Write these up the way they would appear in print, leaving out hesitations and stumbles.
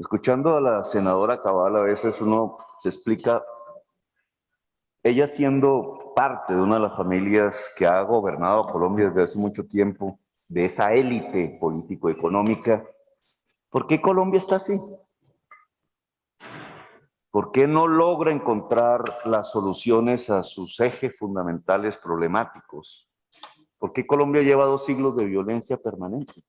Escuchando a la senadora Cabal, a veces uno se explica, ella siendo parte de una de las familias que ha gobernado a Colombia desde hace mucho tiempo, de esa élite político-económica, ¿por qué Colombia está así? ¿Por qué no logra encontrar las soluciones a sus ejes fundamentales problemáticos? ¿Por qué Colombia lleva 2 siglos de violencia permanente?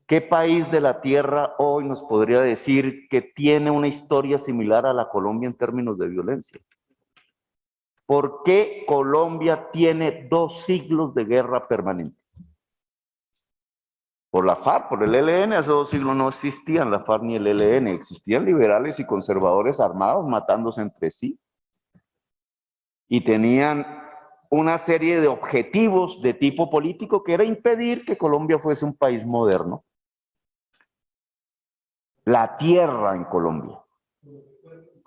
¿Qué país de la Tierra hoy nos podría decir que tiene una historia similar a la Colombia en términos de violencia? ¿Por qué Colombia tiene 2 siglos de guerra permanente? Por la FARC, por el ELN, hace 2 siglos no existían la FARC ni el ELN, existían liberales y conservadores armados matándose entre sí. Y tenían una serie de objetivos de tipo político que era impedir que Colombia fuese un país moderno. La tierra en Colombia.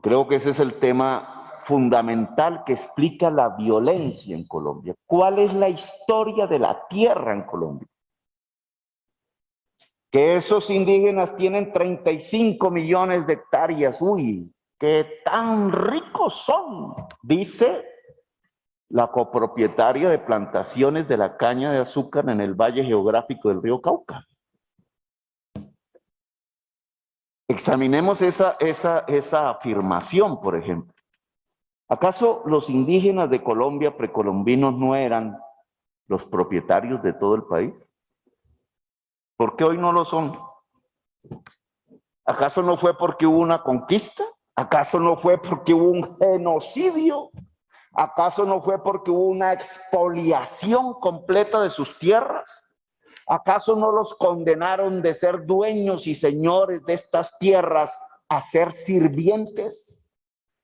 Creo que ese es el tema fundamental que explica la violencia en Colombia. ¿Cuál es la historia de la tierra en Colombia? Que esos indígenas tienen 35 millones de hectáreas. ¡Uy! ¡Qué tan ricos son! Dice la copropietaria de plantaciones de la caña de azúcar en el valle geográfico del río Cauca. Examinemos esa afirmación, por ejemplo. ¿Acaso los indígenas de Colombia, precolombinos, no eran los propietarios de todo el país? ¿Por qué hoy no lo son? ¿Acaso no fue porque hubo una conquista? ¿Acaso no fue porque hubo un genocidio? ¿Acaso no fue porque hubo una expoliación completa de sus tierras? ¿Acaso no los condenaron de ser dueños y señores de estas tierras a ser sirvientes?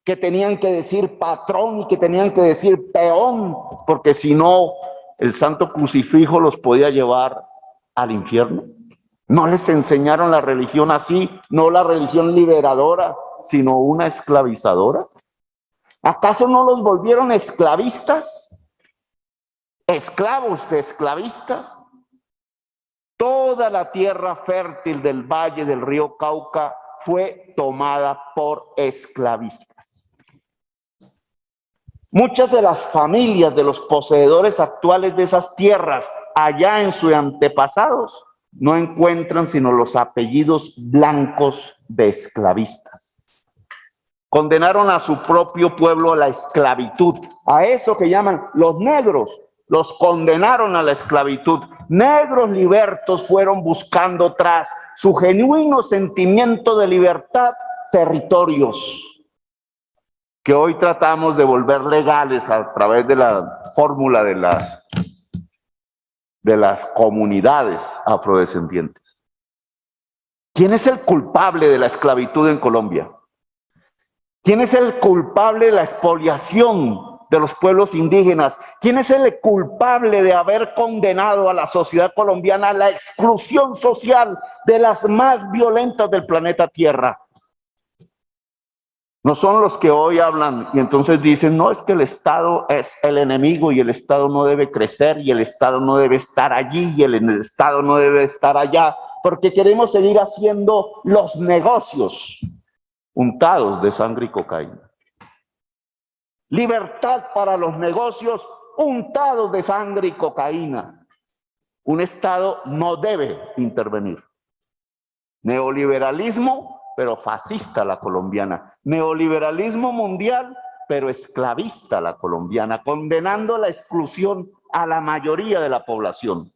Que tenían que decir patrón y que tenían que decir peón, porque si no, el santo crucifijo los podía llevar al infierno. ¿No les enseñaron la religión así? No la religión liberadora, sino una esclavizadora. ¿Acaso no los volvieron esclavistas? ¿Esclavos de esclavistas? Toda la tierra fértil del valle del río Cauca fue tomada por esclavistas. Muchas de las familias de los poseedores actuales de esas tierras, allá en sus antepasados, no encuentran sino los apellidos blancos de esclavistas. Condenaron a su propio pueblo a la esclavitud, a eso que llaman los negros. Los condenaron a la esclavitud. Negros libertos fueron buscando tras su genuino sentimiento de libertad territorios que hoy tratamos de volver legales a través de la fórmula de las comunidades afrodescendientes. ¿Quién es el culpable de la esclavitud en Colombia? ¿Quién es el culpable de la expoliación de los pueblos indígenas? ¿Quién es el culpable de haber condenado a la sociedad colombiana a la exclusión social de las más violentas del planeta Tierra? No son los que hoy hablan y entonces dicen, no, es que el Estado es el enemigo y el Estado no debe crecer y el Estado no debe estar allí y el Estado no debe estar allá, porque queremos seguir haciendo los negocios untados de sangre y cocaína. Libertad para los negocios untados de sangre y cocaína. Un Estado no debe intervenir. Neoliberalismo, pero fascista la colombiana. Neoliberalismo mundial, pero esclavista la colombiana, condenando la exclusión a la mayoría de la población.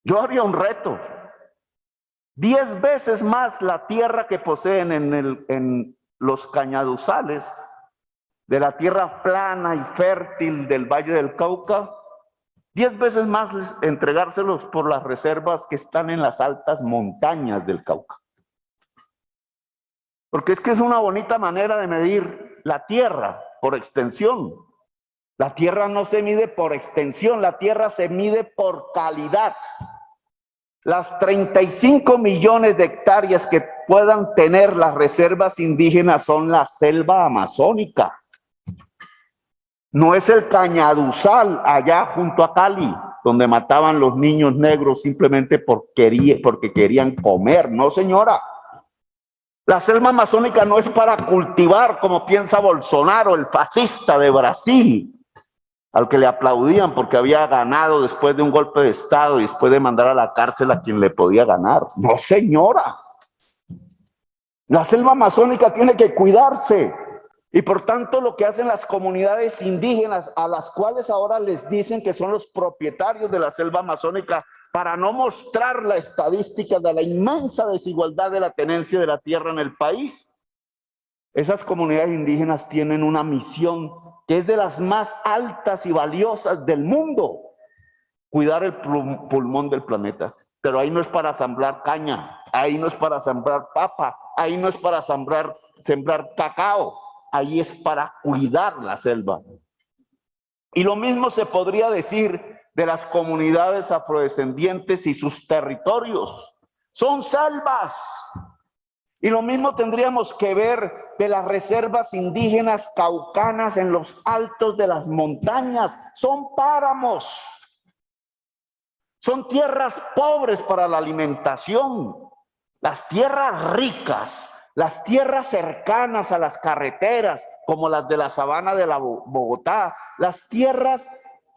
Yo haría un reto. 10 veces más la tierra que poseen en los cañaduzales de la tierra plana y fértil del Valle del Cauca, 10 veces más entregárselos por las reservas que están en las altas montañas del Cauca. Porque es que es una bonita manera de medir la tierra por extensión. La tierra no se mide por extensión, la tierra se mide por calidad. Las 35 millones de hectáreas que puedan tener las reservas indígenas son la selva amazónica. No es el cañaduzal allá junto a Cali. donde mataban los niños negros simplemente porque querían comer. No, señora. La selva amazónica no es para cultivar, como piensa Bolsonaro, el fascista de Brasil, al que le aplaudían porque había ganado después de un golpe de Estado y después de mandar a la cárcel a quien le podía ganar. No, señora. La selva amazónica tiene que cuidarse. Y por tanto lo que hacen las comunidades indígenas, a las cuales ahora les dicen que son los propietarios de la selva amazónica, para no mostrar la estadística de la inmensa desigualdad de la tenencia de la tierra en el país, esas comunidades indígenas tienen una misión que es de las más altas y valiosas del mundo: cuidar el pulmón del planeta. Pero ahí no es para sembrar caña, ahí no es para sembrar papa, ahí no es para sembrar cacao, ahí es para cuidar la selva. Y lo mismo se podría decir de las comunidades afrodescendientes y sus territorios. Son selvas. Y lo mismo tendríamos que ver de las reservas indígenas caucanas en los altos de las montañas. Son páramos. Son tierras pobres para la alimentación. Las tierras ricas, las tierras cercanas a las carreteras, como las de la sabana de la Bogotá, las tierras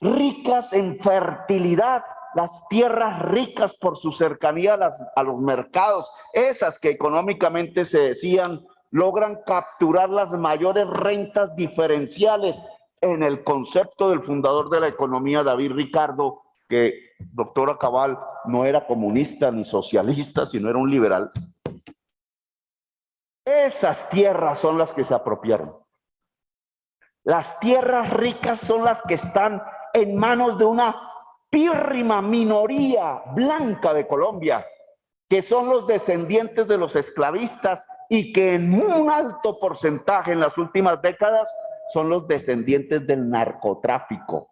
ricas en fertilidad, las tierras ricas por su cercanía a los mercados, esas que económicamente se decían logran capturar las mayores rentas diferenciales en el concepto del fundador de la economía, David Ricardo, que, doctora Cabal, no era comunista ni socialista, sino era un liberal. Esas tierras son las que se apropiaron. Las tierras ricas son las que están en manos de una pírrima minoría blanca de Colombia, que son los descendientes de los esclavistas y que en un alto porcentaje en las últimas décadas son los descendientes del narcotráfico.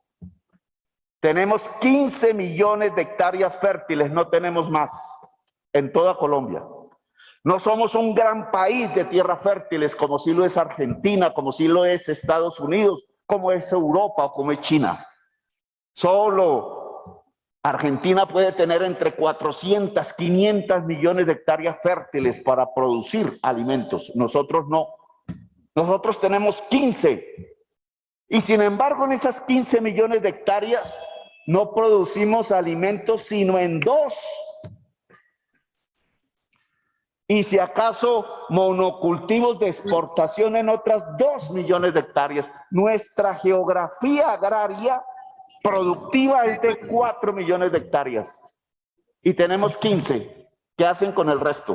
Tenemos 15 millones de hectáreas fértiles, no tenemos más en toda Colombia. No somos un gran país de tierras fértiles como sí lo es Argentina, como sí lo es Estados Unidos, como es Europa o como es China. Solo Argentina puede tener entre 400, 500 millones de hectáreas fértiles para producir alimentos. Nosotros no. Nosotros tenemos 15. Y sin embargo, en esas 15 millones de hectáreas no producimos alimentos sino en 2. Y si acaso monocultivos de exportación en otras 2 millones de hectáreas. Nuestra geografía agraria productiva es de 4 millones de hectáreas. Y tenemos 15. ¿Qué hacen con el resto?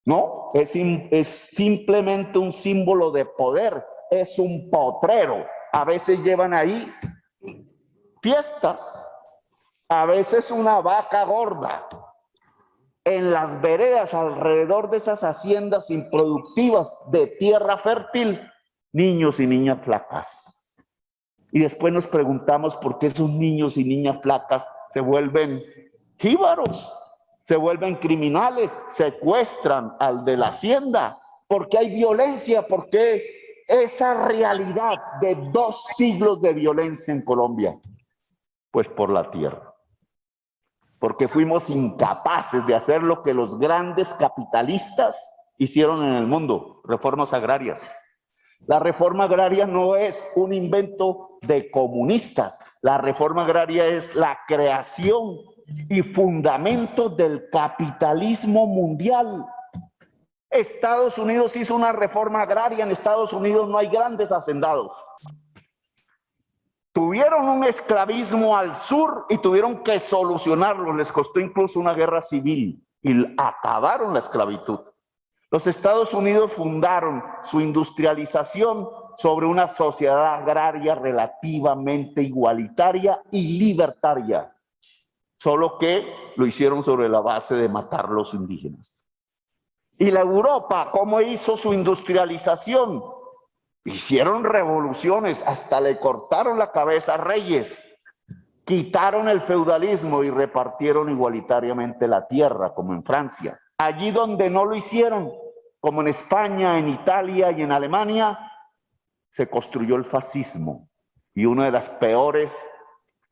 No, es simplemente un símbolo de poder. Es un potrero. A veces llevan ahí fiestas, a veces una vaca gorda. En las veredas alrededor de esas haciendas improductivas de tierra fértil, niños y niñas flacas. Y después nos preguntamos por qué esos niños y niñas flacas se vuelven jíbaros, se vuelven criminales, secuestran al de la hacienda, porque hay violencia, porque esa realidad de 2 siglos de violencia en Colombia, pues por la tierra. Porque fuimos incapaces de hacer lo que los grandes capitalistas hicieron en el mundo, reformas agrarias. La reforma agraria no es un invento de comunistas, la reforma agraria es la creación y fundamento del capitalismo mundial. Estados Unidos hizo una reforma agraria, en Estados Unidos no hay grandes hacendados. Tuvieron un esclavismo al sur y tuvieron que solucionarlo, les costó incluso una guerra civil y acabaron la esclavitud. Los Estados Unidos fundaron su industrialización sobre una sociedad agraria relativamente igualitaria y libertaria, solo que lo hicieron sobre la base de matar a los indígenas. Y la Europa, ¿cómo hizo su industrialización? Hicieron revoluciones, hasta le cortaron la cabeza a reyes, quitaron el feudalismo y repartieron igualitariamente la tierra, como en Francia. Allí donde no lo hicieron, como en España, en Italia y en Alemania, se construyó el fascismo. Y una de las peores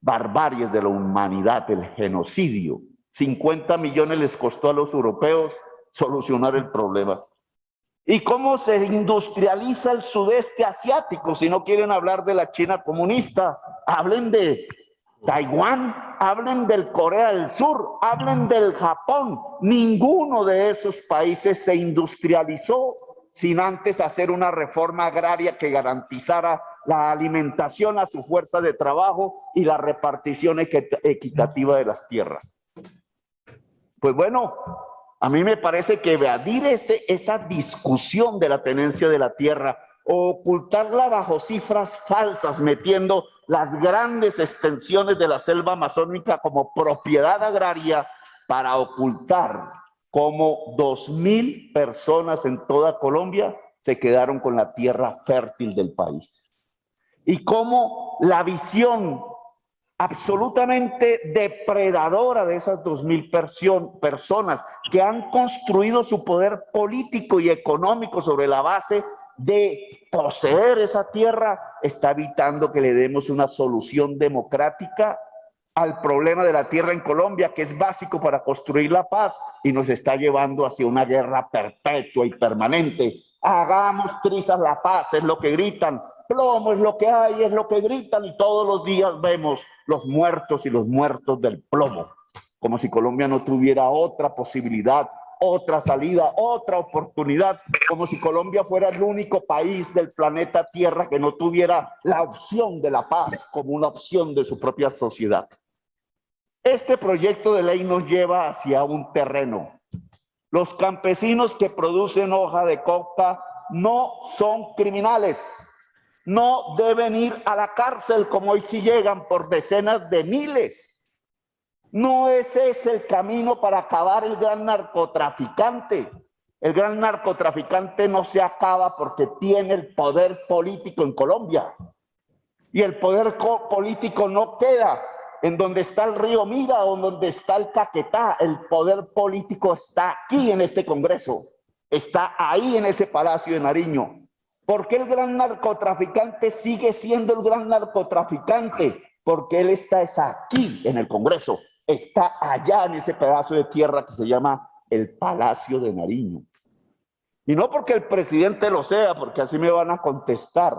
barbaries de la humanidad, el genocidio. 50 millones les costó a los europeos solucionar el problema. ¿Y cómo se industrializa el sudeste asiático? Si no quieren hablar de la China comunista, hablen de Taiwán, hablen del Corea del Sur, hablen del Japón. Ninguno de esos países se industrializó sin antes hacer una reforma agraria que garantizara la alimentación a su fuerza de trabajo y la repartición equitativa de las tierras. Pues bueno, a mí me parece que evadir esa discusión de la tenencia de la tierra o ocultarla bajo cifras falsas, metiendo las grandes extensiones de la selva amazónica como propiedad agraria para ocultar cómo 2.000 personas en toda Colombia se quedaron con la tierra fértil del país. Y cómo la visión absolutamente depredadora de esas 2.000 personas que han construido su poder político y económico sobre la base de poseer esa tierra, está evitando que le demos una solución democrática al problema de la tierra en Colombia, que es básico para construir la paz, y nos está llevando hacia una guerra perpetua y permanente. Hagamos trizas la paz, es lo que gritan. Plomo es lo que hay, es lo que gritan, y todos los días vemos los muertos y los muertos del plomo, como si Colombia no tuviera otra posibilidad, otra salida, otra oportunidad, como si Colombia fuera el único país del planeta Tierra que no tuviera la opción de la paz como una opción de su propia sociedad. Este proyecto de ley nos lleva hacia un terreno. Los campesinos que producen hoja de coca no son criminales. No deben ir a la cárcel como hoy sí llegan por decenas de miles. No ese es el camino para acabar el gran narcotraficante. El gran narcotraficante no se acaba porque tiene el poder político en Colombia. Y el poder político no queda en donde está el río Mira o donde está el Caquetá. El poder político está aquí en este Congreso. Está ahí en ese Palacio de Nariño. ¿Por qué el gran narcotraficante sigue siendo el gran narcotraficante? Porque él está aquí en el Congreso, está allá en ese pedazo de tierra que se llama el Palacio de Nariño. Y no porque el presidente lo sea, porque así me van a contestar,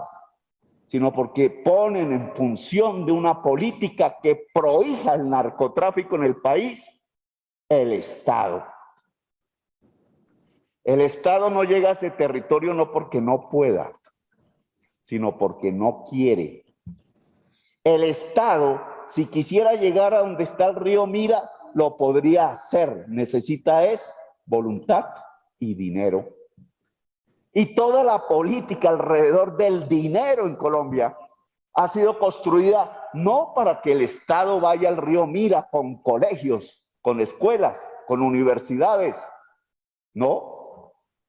sino porque ponen en función de una política que prohíja el narcotráfico en el país, el Estado. El Estado no llega a ese territorio no porque no pueda, sino porque no quiere. El Estado, si quisiera llegar a donde está el río Mira, lo podría hacer. Necesita voluntad y dinero. Y toda la política alrededor del dinero en Colombia ha sido construida no para que el Estado vaya al río Mira con colegios, con escuelas, con universidades, no,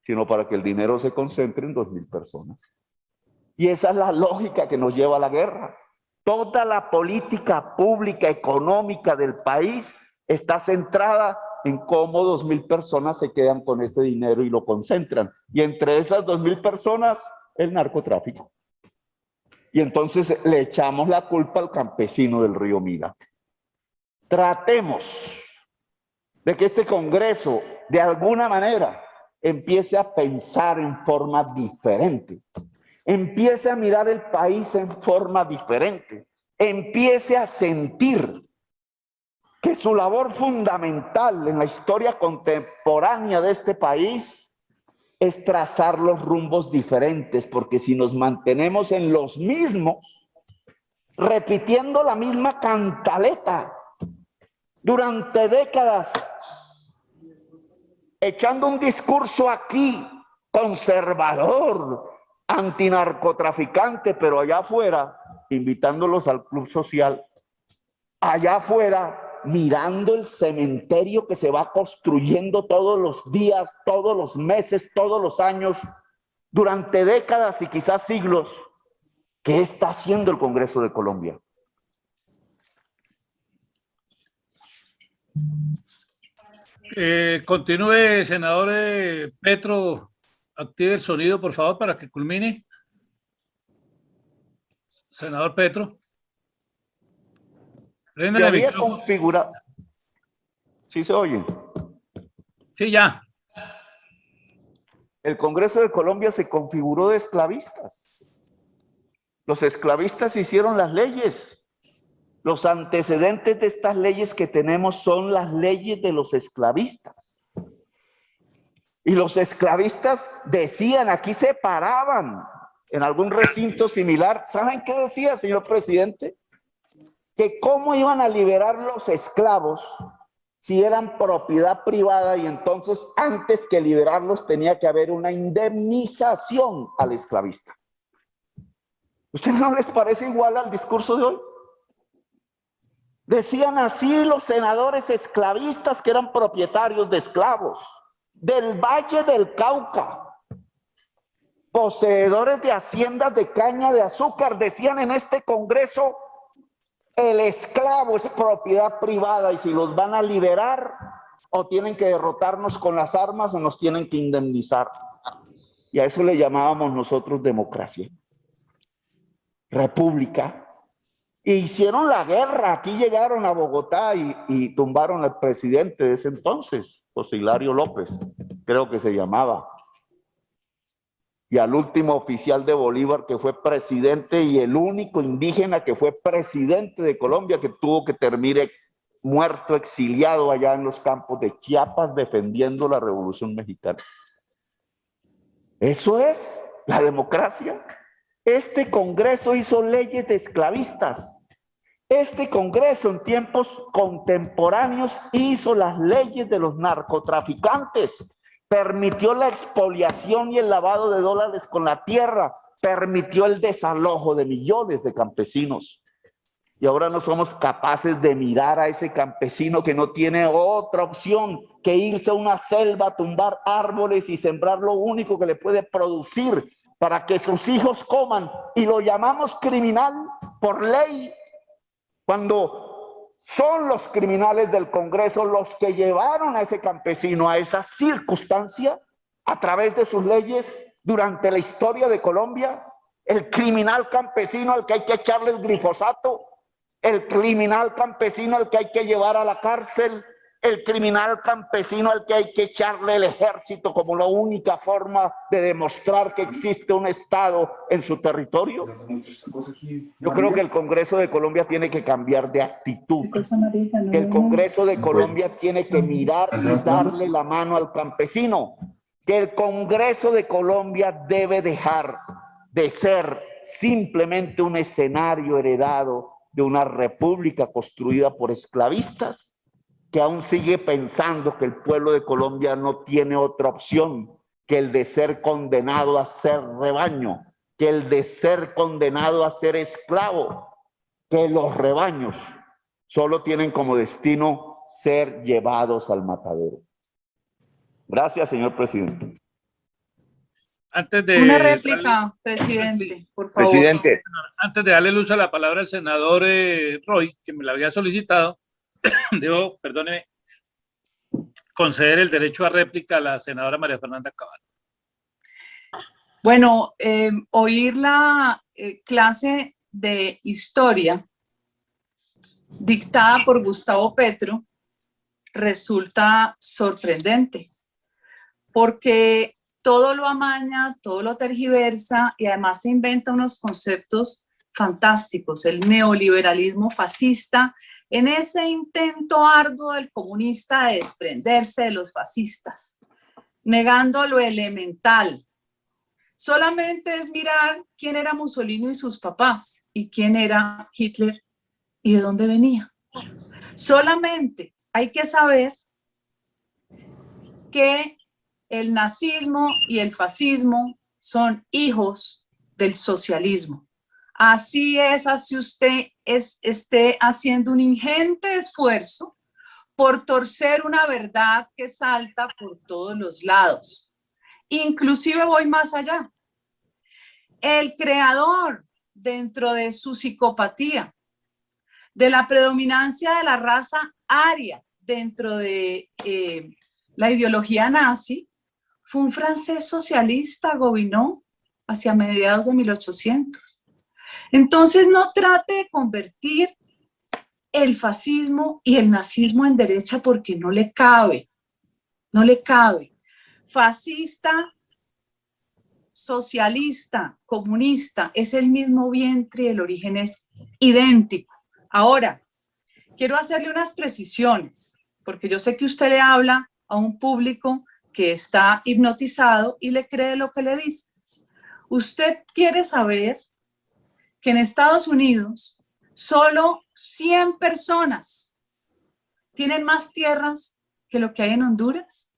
sino para que el dinero se concentre en 2.000 personas. Y esa es la lógica que nos lleva a la guerra. Toda la política pública económica del país está centrada en cómo 2.000 personas se quedan con ese dinero y lo concentran. Y entre esas 2.000 personas, el narcotráfico. Y entonces le echamos la culpa al campesino del río Mira. Tratemos de que este Congreso, de alguna manera, empiece a pensar en forma diferente. Empiece a mirar el país en forma diferente. Empiece a sentir que su labor fundamental en la historia contemporánea de este país es trazar los rumbos diferentes, porque si nos mantenemos en los mismos, repitiendo la misma cantaleta durante décadas, echando un discurso aquí conservador, antinarcotraficante, pero allá afuera, invitándolos al club social, allá afuera, mirando el cementerio que se va construyendo todos los días, todos los meses, todos los años, durante décadas y quizás siglos. ¿Qué está haciendo el Congreso de Colombia? Continúe, senador Petro. Active el sonido, por favor, para que culmine. Senador Petro. Prende se el había micrófono. configurado. ¿Sí se oye? Sí, ya. El Congreso de Colombia se configuró de esclavistas. Los esclavistas hicieron las leyes. Los antecedentes de estas leyes que tenemos son las leyes de los esclavistas. Y los esclavistas decían, aquí se paraban en algún recinto similar. ¿Saben qué decía, señor presidente? Que cómo iban a liberar los esclavos si eran propiedad privada, y entonces antes que liberarlos tenía que haber una indemnización al esclavista. ¿Ustedes no les parece igual al discurso de hoy? Decían así los senadores esclavistas que eran propietarios de esclavos del Valle del Cauca, poseedores de haciendas de caña de azúcar. Decían en este Congreso, el esclavo es propiedad privada y si los van a liberar o tienen que derrotarnos con las armas o nos tienen que indemnizar. Y a eso le llamábamos nosotros democracia, república. Y hicieron la guerra. Aquí llegaron a Bogotá y tumbaron al presidente de ese entonces, José Hilario López, creo que se llamaba. Y al último oficial de Bolívar que fue presidente y el único indígena que fue presidente de Colombia, que tuvo que terminar muerto, exiliado allá en los campos de Chiapas defendiendo la Revolución Mexicana. Eso es la democracia. Este Congreso hizo leyes de esclavistas. Este Congreso en tiempos contemporáneos hizo las leyes de los narcotraficantes, permitió la expoliación y el lavado de dólares con la tierra, permitió el desalojo de millones de campesinos. Y ahora no somos capaces de mirar a ese campesino que no tiene otra opción que irse a una selva, tumbar árboles y sembrar lo único que le puede producir para que sus hijos coman, y lo llamamos criminal por ley, cuando son los criminales del Congreso los que llevaron a ese campesino a esa circunstancia a través de sus leyes durante la historia de Colombia. El criminal campesino al que hay que echarle el glifosato, el criminal campesino al que hay que llevar a la cárcel, el criminal campesino al que hay que echarle el ejército como la única forma de demostrar que existe un Estado en su territorio. Yo creo que el Congreso de Colombia tiene que cambiar de actitud. Que el Congreso de Colombia tiene que mirar y darle la mano al campesino. Que el Congreso de Colombia debe dejar de ser simplemente un escenario heredado de una república construida por esclavistas, que aún sigue pensando que el pueblo de Colombia no tiene otra opción que el de ser condenado a ser rebaño, que el de ser condenado a ser esclavo, que los rebaños solo tienen como destino ser llevados al matadero. Gracias, señor presidente. Antes de Una réplica, presidente, por favor. Presidente. Antes de darle luz a la palabra al senador Roy, que me la había solicitado, debo, perdóneme, conceder el derecho a réplica a la senadora María Fernanda Cabal. Bueno, oír la clase de historia dictada por Gustavo Petro resulta sorprendente, porque todo lo amaña, todo lo tergiversa y además se inventa unos conceptos fantásticos, el neoliberalismo fascista, en ese intento arduo del comunista de desprenderse de los fascistas, negando lo elemental. Solamente es mirar quién era Mussolini y sus papás y quién era Hitler y de dónde venía. Solamente hay que saber que el nazismo y el fascismo son hijos del socialismo. Así es, así usted esté haciendo un ingente esfuerzo por torcer una verdad que salta por todos los lados. Inclusive voy más allá. El creador, dentro de su psicopatía, de la predominancia de la raza aria dentro de la ideología nazi, fue un francés socialista, Gobineau, hacia mediados de 1800. Entonces no trate de convertir el fascismo y el nazismo en derecha porque no le cabe, no le cabe. Fascista, socialista, comunista, es el mismo vientre y el origen es idéntico. Ahora, quiero hacerle unas precisiones, porque yo sé que usted le habla a un público que está hipnotizado y le cree lo que le dice. Usted quiere saber que en Estados Unidos solo 100 personas tienen más tierras que lo que hay en Honduras.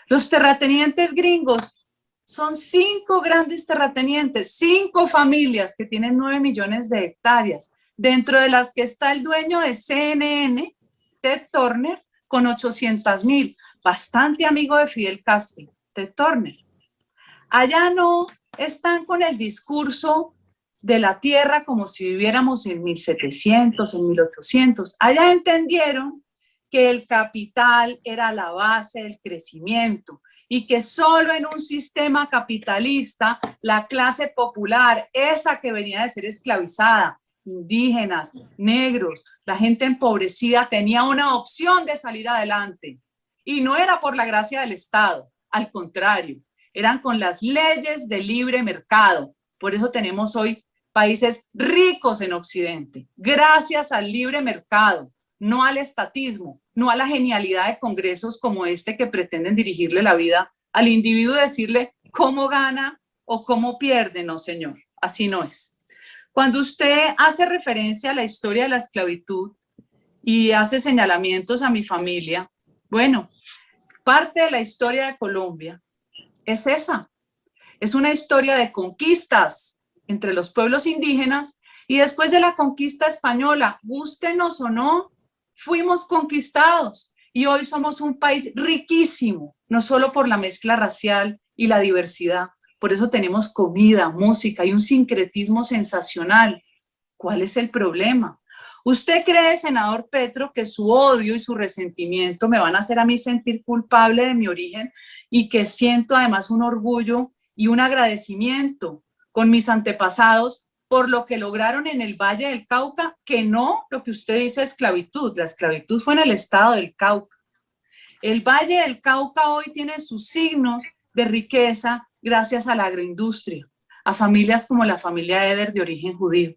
Los terratenientes gringos son 5 grandes terratenientes, 5 familias que tienen 9 millones de hectáreas, dentro de las que está el dueño de CNN, Ted Turner, con 800,000, bastante amigo de Fidel Castro, Ted Turner. Allá no están con el discurso de la tierra como si viviéramos en 1700, en 1800. Allá entendieron que el capital era la base del crecimiento y que solo en un sistema capitalista la clase popular, esa que venía de ser esclavizada, indígenas, negros, la gente empobrecida, tenía una opción de salir adelante. Y no era por la gracia del Estado, al contrario, eran con las leyes de libre mercado. Por eso tenemos hoy países ricos en Occidente, gracias al libre mercado, no al estatismo, no a la genialidad de congresos como este que pretenden dirigirle la vida al individuo, decirle cómo gana o cómo pierde. No, señor, así no es. Cuando usted hace referencia a la historia de la esclavitud y hace señalamientos a mi familia, bueno, parte de la historia de Colombia es esa. Es una historia de conquistas entre los pueblos indígenas y después de la conquista española, gústenos o no, fuimos conquistados y hoy somos un país riquísimo, no solo por la mezcla racial y la diversidad. Por eso tenemos comida, música y un sincretismo sensacional. ¿Cuál es el problema? ¿Usted cree, senador Petro, que su odio y su resentimiento me van a hacer a mí sentir culpable de mi origen y que siento además un orgullo y un agradecimiento con mis antepasados por lo que lograron en el Valle del Cauca, que no lo que usted dice esclavitud? La esclavitud fue en el estado del Cauca. El Valle del Cauca hoy tiene sus signos de riqueza gracias a la agroindustria, a familias como la familia Eder de origen judío.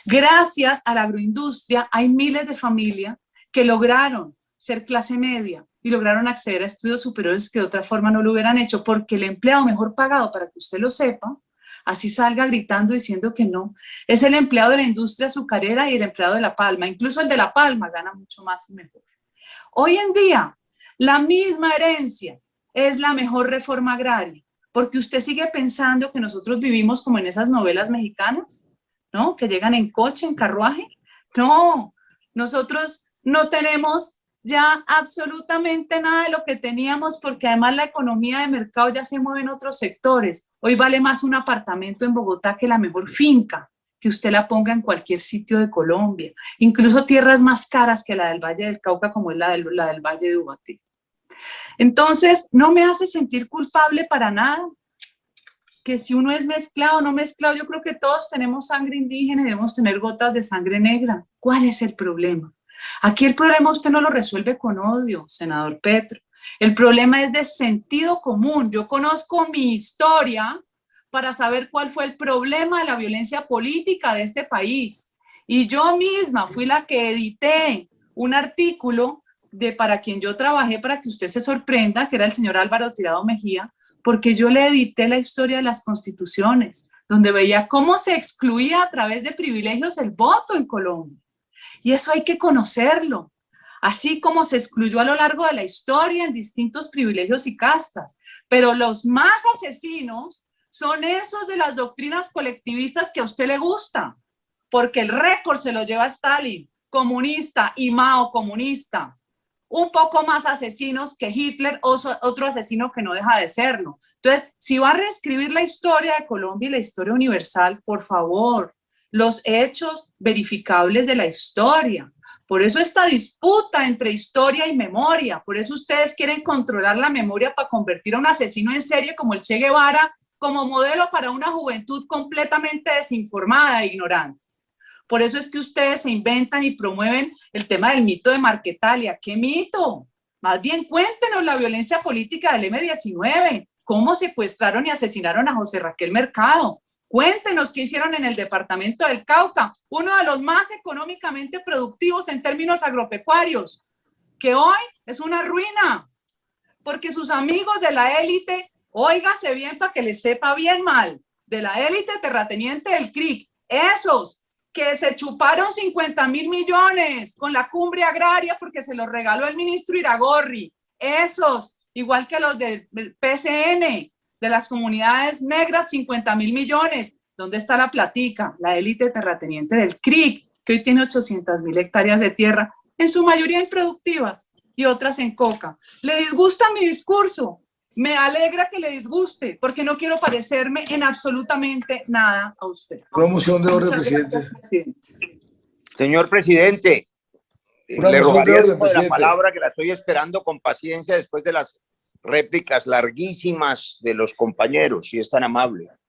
Gracias a la agroindustria hay miles de familias que lograron ser clase media y lograron acceder a estudios superiores que de otra forma no lo hubieran hecho, porque el empleado mejor pagado, para que usted lo sepa, así salga gritando diciendo que no, es el empleado de la industria azucarera y el empleado de la palma. Incluso el de la palma gana mucho más y mejor. Hoy en día, la misma herencia es la mejor reforma agraria, porque usted sigue pensando que nosotros vivimos como en esas novelas mexicanas, ¿no? Que llegan en coche, en carruaje. No, nosotros no tenemos ya absolutamente nada de lo que teníamos, porque además la economía de mercado ya se mueve en otros sectores. Hoy vale más un apartamento en Bogotá que la mejor finca que usted la ponga en cualquier sitio de Colombia. Incluso tierras más caras que la del Valle del Cauca, como es la del Valle de Ubaté. Entonces, no me hace sentir culpable para nada. Que si uno es mezclado o no mezclado, yo creo que todos tenemos sangre indígena y debemos tener gotas de sangre negra. ¿Cuál es el problema? Aquí el problema usted no lo resuelve con odio, senador Petro. El problema es de sentido común. Yo conozco mi historia para saber cuál fue el problema de la violencia política de este país. Y yo misma fui la que edité un artículo para quien yo trabajé, para que usted se sorprenda, que era el señor Álvaro Tirado Mejía, porque yo le edité la historia de las constituciones, donde veía cómo se excluía a través de privilegios el voto en Colombia. Y eso hay que conocerlo, así como se excluyó a lo largo de la historia en distintos privilegios y castas. Pero los más asesinos son esos de las doctrinas colectivistas que a usted le gusta, porque el récord se lo lleva Stalin, comunista, y Mao, comunista. Un poco más asesinos que Hitler, otro asesino que no deja de serlo. Entonces, si va a reescribir la historia de Colombia y la historia universal, por favor, los hechos verificables de la historia. Por eso esta disputa entre historia y memoria, por eso ustedes quieren controlar la memoria para convertir a un asesino en serie como el Che Guevara como modelo para una juventud completamente desinformada e ignorante. Por eso es que ustedes se inventan y promueven el tema del mito de Marquetalia. ¿Qué mito? Más bien cuéntenos la violencia política del M-19, cómo secuestraron y asesinaron a José Raquel Mercado. Cuéntenos qué hicieron en el departamento del Cauca, uno de los más económicamente productivos en términos agropecuarios, que hoy es una ruina, porque sus amigos de la élite, óigase bien para que les sepa bien mal, de la élite terrateniente del CRIC, esos que se chuparon 50.000 millones con la cumbre agraria porque se los regaló el ministro Iragorri, esos, igual que los del PCN, de las comunidades negras, 50.000 millones. ¿Dónde está la platica? La élite terrateniente del CRIC, que hoy tiene 800.000 hectáreas de tierra, en su mayoría improductivas y otras en coca. ¿Le disgusta mi discurso? Me alegra que le disguste, porque no quiero parecerme en absolutamente nada a usted. Una moción de orden, presidente. Señor presidente, Una le moción de rogaría orden, la presidente. palabra, que la estoy esperando con paciencia después de las réplicas larguísimas de los compañeros, si es tan amable.